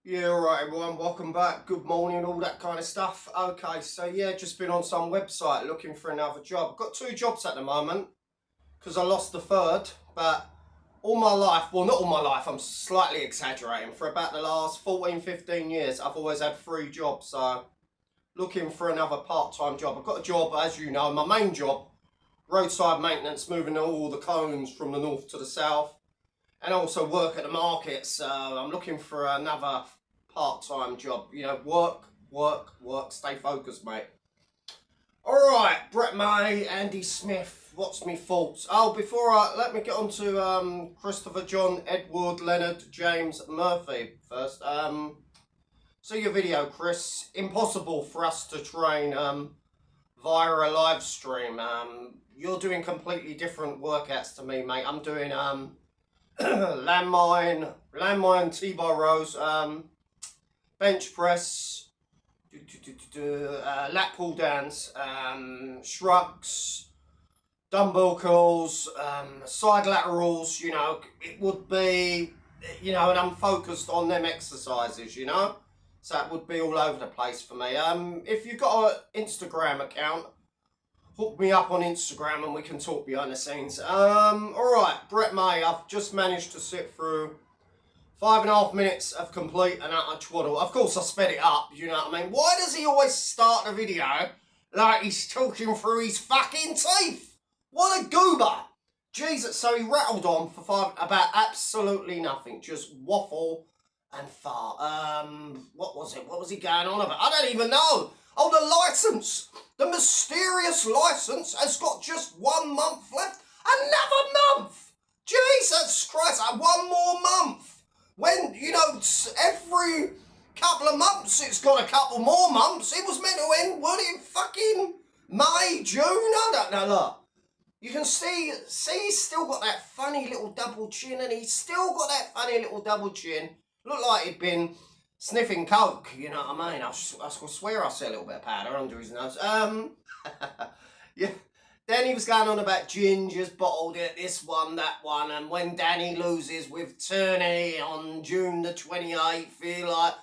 Yeah, alright everyone, welcome back, good morning, all that kind of stuff. Okay, so yeah, just been on some website looking for another job. Got two jobs at the moment, because I lost the third, but all my life, well not all my life, I'm slightly exaggerating, for about the last 14, 15 years, I've always had three jobs, so looking for another part-time job. I've got a job, as you know, my main job, roadside maintenance, moving all the cones from the north to the south. And also work at the market, so I'm looking for another part-time job. You know, work, stay focused, mate. Alright, Brett May, Andy Smith, what's me thoughts? Oh, let me get on to Christopher John, Edward, Leonard, James, Murphy first. See your video, Chris. Impossible for us to train via a live stream. You're doing completely different workouts to me, mate. I'm doing landmine T-bar rows, bench press, lat pull downs, shrugs, dumbbell curls, side laterals. You know, it would be, and I'm focused on them exercises. So it would be all over the place for me. If you've got an Instagram account, hook me up on Instagram and we can talk behind the scenes. Alright, Brett May, I've just managed to sit through 5.5 minutes of complete and utter twaddle. Of course, I sped it up, you know what I mean? Why does he always start the video like he's talking through his fucking teeth? What a goober! Jesus, so he rattled on for about absolutely nothing. Just waffle and fart. What was it? What was he going on about? I don't even know. Oh, the licence! The mysterious licence has got just 1 month left. Another month! Jesus Christ, 1 more month! When, every couple of months it's got a couple more months. It was meant to end, what, in fucking May, June? I don't know, look. You can see he's still got that funny little double chin, and he's still got that funny little double chin. Looked like he'd been sniffing coke, you know what I mean? I swear I see a little bit of powder under his nose. Yeah. Then he was going on about gingers, bottled it, this one, that one, and when Danny loses with Turney on June the 28th, feel like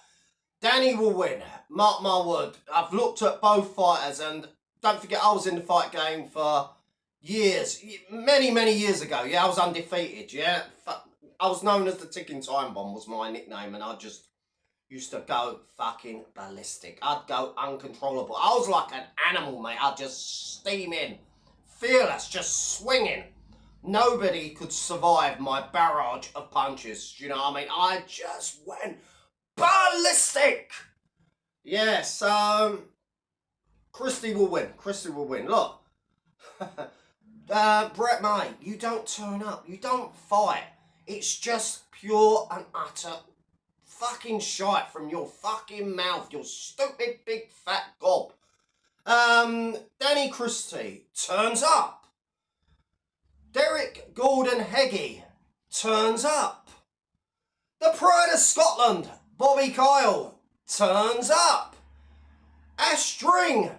Danny will win. Mark my word. I've looked at both fighters, and don't forget I was in the fight game for years, many years ago. Yeah, I was undefeated, yeah. I was known as the ticking time bomb was my nickname, and I just used to go fucking ballistic. I'd go uncontrollable. I was like an animal, mate. I'd just steam in. Fearless, just swinging. Nobody could survive my barrage of punches. Do you know what I mean? I just went ballistic. Yeah, so Christy will win. Christy will win. Look. Brett May, you don't turn up. You don't fight. It's just pure and utter fucking shite from your fucking mouth, you stupid big fat gob. Danny Christie turns up. Derek Gordon Heggie turns up. The Pride of Scotland, Bobby Kyle, turns up. Ash String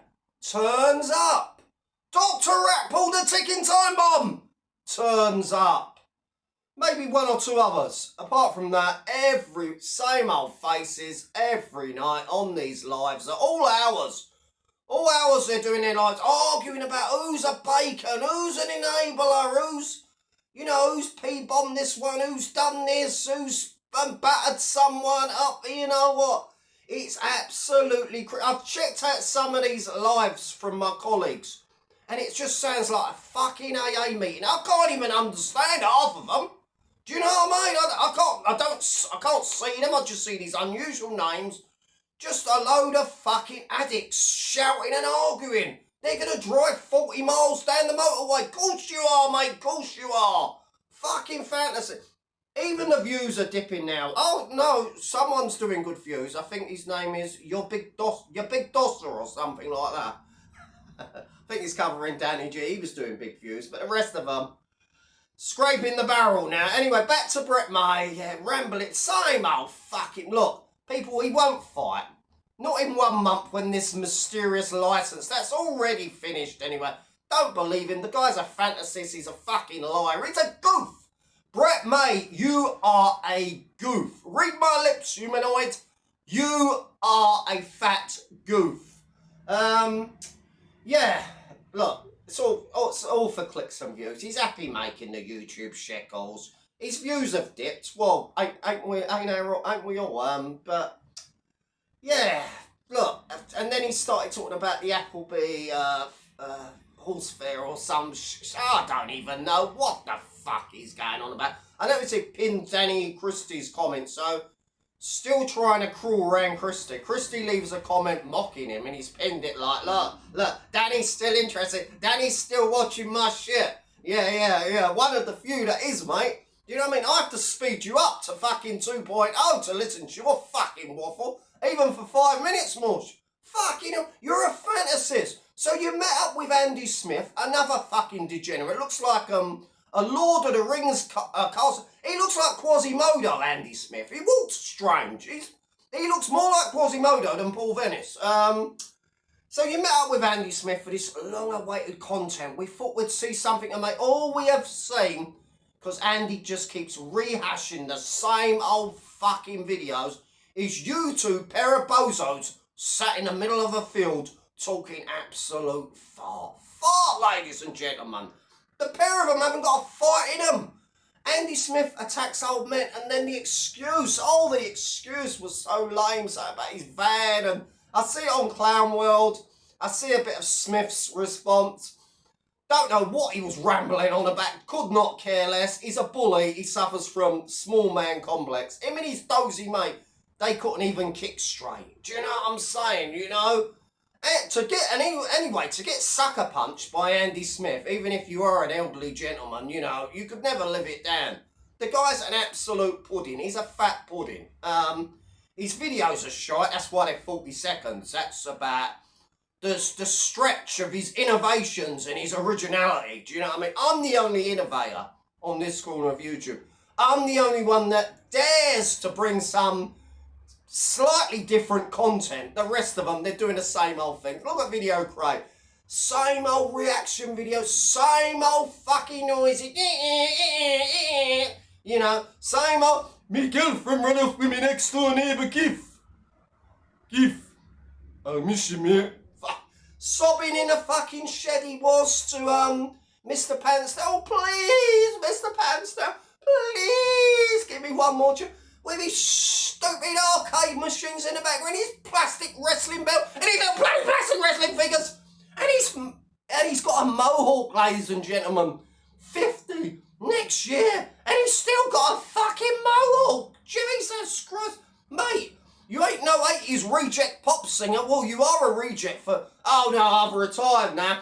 turns up. Dr. Ratpool, the ticking time bomb, turns up. Maybe one or two others. Apart from that, same old faces every night on these lives at all hours. All hours they're doing their lives, arguing about who's a bacon, who's an enabler, who's P-bombed this one, who's done this, who's battered someone up, you know what? It's absolutely I've checked out some of these lives from my colleagues, and it just sounds like a fucking AA meeting. I can't even understand half of them. Do you know what I mean? I can't see them. I just see these unusual names. Just a load of fucking addicts shouting and arguing. They're going to drive 40 miles down the motorway. Course you are, mate. Course you are. Fucking fantasy. Even the views are dipping now. Oh, no. Someone's doing good views. I think his name is Your Big Dosser or something like that. I think he's covering Danny G. He was doing big views. But the rest of them, scraping the barrel now. Anyway, back to Brett May. Yeah, ramble it. Same old fucking... Look, people, he won't fight. Not in 1 month when this mysterious licence, that's already finished anyway. Don't believe him. The guy's a fantasist. He's a fucking liar. He's a goof. Brett May, you are a goof. Read my lips, humanoid. You are a fat goof. Yeah, look, it's all for clicks and views. He's happy making the YouTube shekels. His views have dipped. Well, ain't we all? But yeah, look, and then he started talking about the Appleby horse fair or some. I don't even know what the fuck he's going on about. I noticed he pinned Danny Christie's comment, so still trying to crawl around Christie. Christie leaves a comment mocking him, and he's pinned it like, look, Danny's still interested. Danny's still watching my shit. Yeah. One of the few that is, mate. You know what I mean? I have to speed you up to fucking 2.0 to listen to your fucking waffle, even for 5 minutes more. Fucking hell, you're a fantasist. So you met up with Andy Smith, another fucking degenerate. Looks like a Lord of the Rings castle. He looks like Quasimodo, Andy Smith. He walks strange. He looks more like Quasimodo than Paul Venice. So you met up with Andy Smith for this long-awaited content. We thought we'd see something and make all we have seen, because Andy just keeps rehashing the same old fucking videos, is you two pair of bozos sat in the middle of a field talking absolute fart, ladies and gentlemen. The pair of them haven't got a fight in them. Andy Smith attacks old men, and then the excuse was so lame, so about his van, and I see it on Clown World. I see a bit of Smith's response. Don't know what he was rambling on about, could not care less. He's a bully, he suffers from small man complex. Him and his dozy mate, they couldn't even kick straight. Do you know what I'm saying, you know? To get sucker punched by Andy Smith, even if you are an elderly gentleman, you know, you could never live it down. The guy's an absolute pudding. He's a fat pudding. His videos are shite. That's why they're 40 seconds. That's about the stretch of his innovations and his originality. Do you know what I mean? I'm the only innovator on this corner of YouTube. I'm the only one that dares to bring some slightly different content. The rest of them, they're doing the same old thing. Look at Video Crate. Same old reaction videos, same old fucking noisy. You know, same old. Me girlfriend ran off with me next door neighbour, Gif. I miss you, mate. Sobbing in a fucking shed he was to Mr. Panster. Oh, please, Mr. Panster, please give me one more chance. With his stupid arcade machines in the background, his plastic wrestling belt, and he don't play plastic wrestling figures, and he's got a mohawk, ladies and gentlemen, 50 next year, and he's still got a fucking mohawk. Jesus Christ, mate, you ain't no 80s reject pop singer. Well, you are a reject for. Oh no, I've retired now.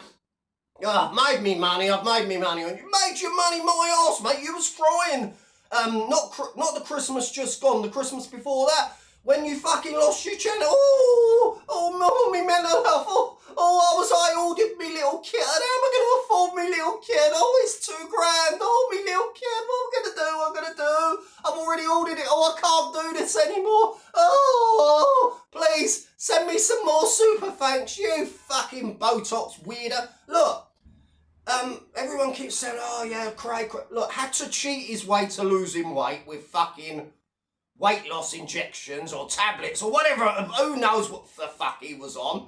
I've made me money on you. Made your money, my arse, mate. You was crying. Not the Christmas just gone, the Christmas before that, when you fucking lost your channel. Oh, me mental health. I ordered me little kit, and how am I going to afford me little kit? Oh, it's $2,000. Oh, me little kit, what am I going to do? I've already ordered it. Oh, I can't do this anymore. Oh, please, send me some more super thanks, you fucking Botox weirdo. Look. Everyone keeps saying, oh yeah, Craig, look, had to cheat his way to losing weight with fucking weight loss injections or tablets or whatever, who knows what the fuck he was on.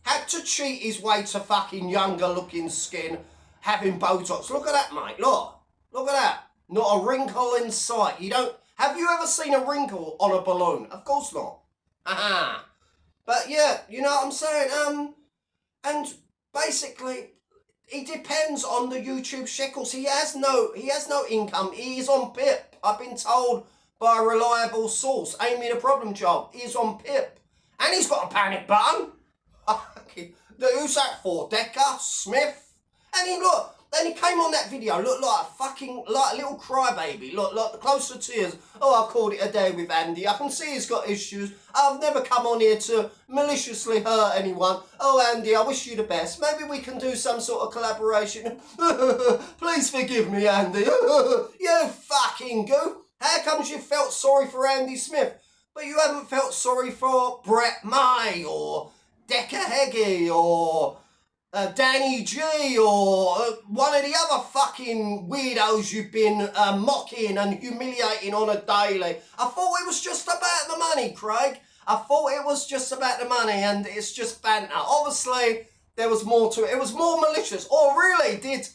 Had to cheat his way to fucking younger looking skin, having Botox. Look at that, mate, look at that. Not a wrinkle in sight. Have you ever seen a wrinkle on a balloon? Of course not. But yeah, you know what I'm saying? And basically, it depends on the YouTube shekels. He has no income. He is on PIP. I've been told by a reliable source. Amy the problem child. He is on PIP. And he's got a panic button. Who's that for? Decker? Smith? And then he came on that video, looked like a little crybaby, looked like the close to tears. Oh, I've called it a day with Andy. I can see he's got issues. I've never come on here to maliciously hurt anyone. Oh, Andy, I wish you the best. Maybe we can do some sort of collaboration. Please forgive me, Andy. You fucking goof. How comes you felt sorry for Andy Smith, but you haven't felt sorry for Brett May or Decker Heggie or Danny G or one of the other fucking weirdos you've been mocking and humiliating on a daily? I thought it was just about the money, Craig. I thought it was just about the money and it's just banter. Obviously, there was more to it. It was more malicious. Or really, did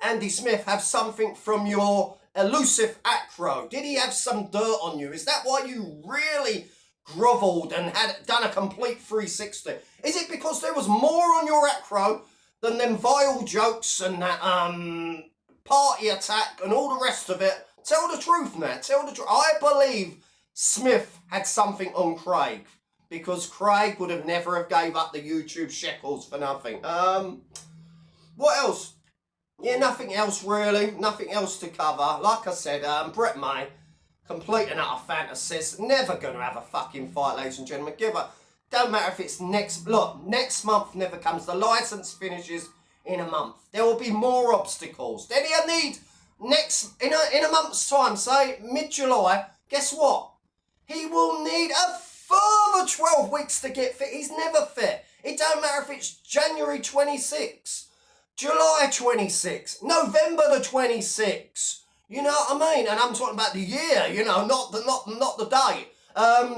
Andy Smith have something from your elusive acro? Did he have some dirt on you? Is that why you really grovelled and had done a complete 360? Is it because there was more on your acro than them vile jokes and that party attack and all the rest of it? Tell the truth, man. Tell the truth. I believe Smith had something on Craig, because Craig would have never have gave up the YouTube shekels for nothing. What else? Yeah, nothing else really. Nothing else to cover. Like I said, Brett May, complete and utter fantasist. Never going to have a fucking fight, ladies and gentlemen. Don't matter if it's next... Look, next month never comes. The licence finishes in a month. There will be more obstacles. Then he'll need... in a month's time, say mid-July, guess what? He will need a further 12 weeks to get fit. He's never fit. It don't matter if it's January 26, July 26, November the 26. You know what I mean? And I'm talking about the year, you know, not the date.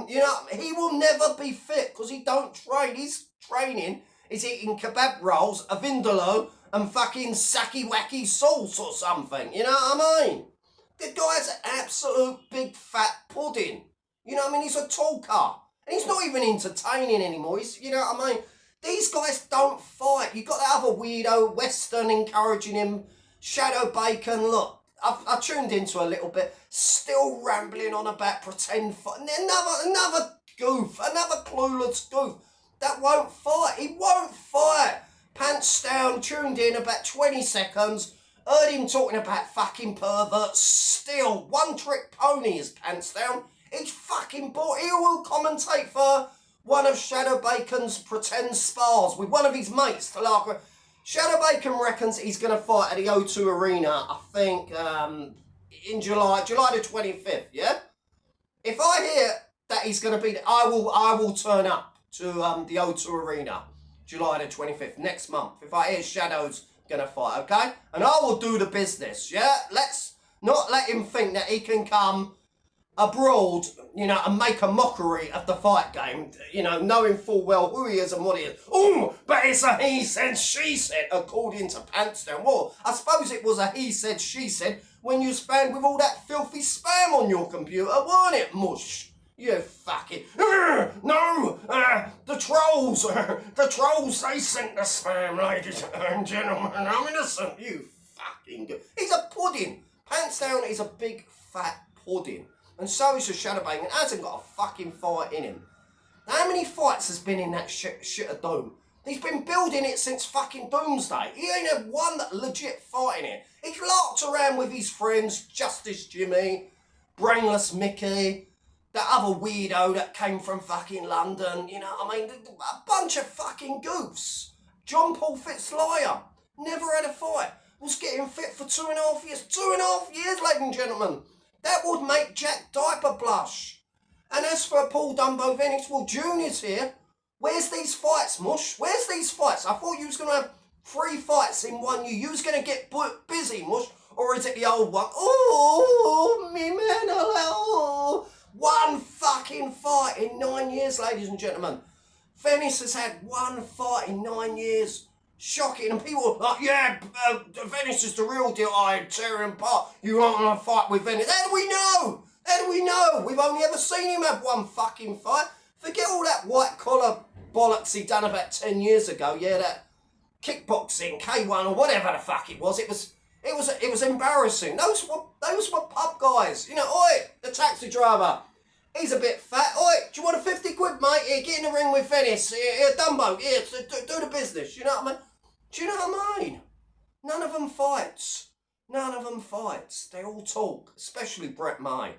You know, he will never be fit because he don't train. His training is eating kebab rolls, a vindaloo, and fucking sacky wacky sauce or something. You know what I mean? The guy's an absolute big fat pudding. You know what I mean? He's a talker. And he's not even entertaining anymore. He's, you know what I mean? These guys don't fight. You've got that other weirdo, Western, encouraging him. Shadow Bacon, look, I tuned into a little bit. Still rambling on about pretend fight. Another goof, another clueless goof. That won't fight. He won't fight. Pants down, tuned in about 20 seconds. Heard him talking about fucking perverts. Still, one trick pony is Pants Down. He's fucking bored. He will commentate for one of Shadow Bacon's pretend spars with one of his mates to lark. Shadow Bacon reckons he's going to fight at the O2 Arena, I think, in July the 25th, yeah? If I hear that he's going to be, I will turn up to the O2 Arena, July the 25th, next month. If I hear Shadow's going to fight, okay? And I will do the business, yeah? Let's not let him think that he can come abroad, you know, and make a mockery of the fight game, you know, knowing full well who he is and what he is. Oh, but it's a he said, she said, according to Pants Down. Well, I suppose it was a he said, she said when you was found with all that filthy spam on your computer, weren't it, mush? You fucking... No! The trolls, they sent the spam, ladies and gentlemen. I'm innocent. You fucking good. He's a pudding. Pants Down is a big, fat pudding. And so is the Shadow Bacon. Hasn't got a fucking fight in him. How many fights has been in that shit of Doom? He's been building it since fucking Doomsday. He ain't had one legit fight in it. He's larked around with his friends, Justice Jimmy, Brainless Mickey, that other weirdo that came from fucking London, you know what I mean? A bunch of fucking goofs. John Paul Fitzliar, never had a fight. Was getting fit for 2.5 years. 2.5 years, ladies and gentlemen. That would make Jack Diaper blush. And as for Paul Dumbo Venice, well, Junior's here. Where's these fights, Mush? Where's these fights? I thought you was going to have 3 fights in 1 year. You was going to get busy, Mush. Or is it the old one? Oh, me man, oh. 1 fucking fight in 9 years, ladies and gentlemen. Venice has had 1 fight in 9 years. Shocking. And people are like, yeah, Venice is the real deal. I tear him apart. You aren't going to fight with Venice. How do we know? How do we know? We've only ever seen him have 1 fucking fight. Forget all that white collar bollocks he done about 10 years ago. Yeah, that kickboxing, K1 or whatever the fuck it was. It was embarrassing. Those were pub guys. You know, oi, the taxi driver. He's a bit fat. Oi, do you want a 50 quid, mate? Here, get in the ring with Venice. Here, Dumbo. Here, do the business. You know what I mean? Do you know what I mean? None of them fights. None of them fights. They all talk, especially Brett May.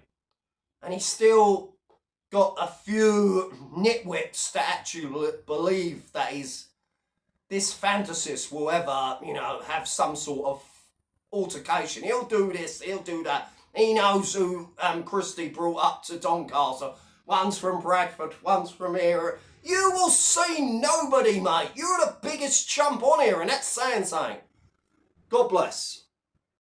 And he's still got a few nitwits that actually believe that this fantasist will ever, you know, have some sort of altercation. He'll do this, he'll do that. He knows who Christie brought up to Doncaster. One's from Bradford, one's from here. You will see nobody, mate. You're the biggest chump on here, and that's saying something. God bless.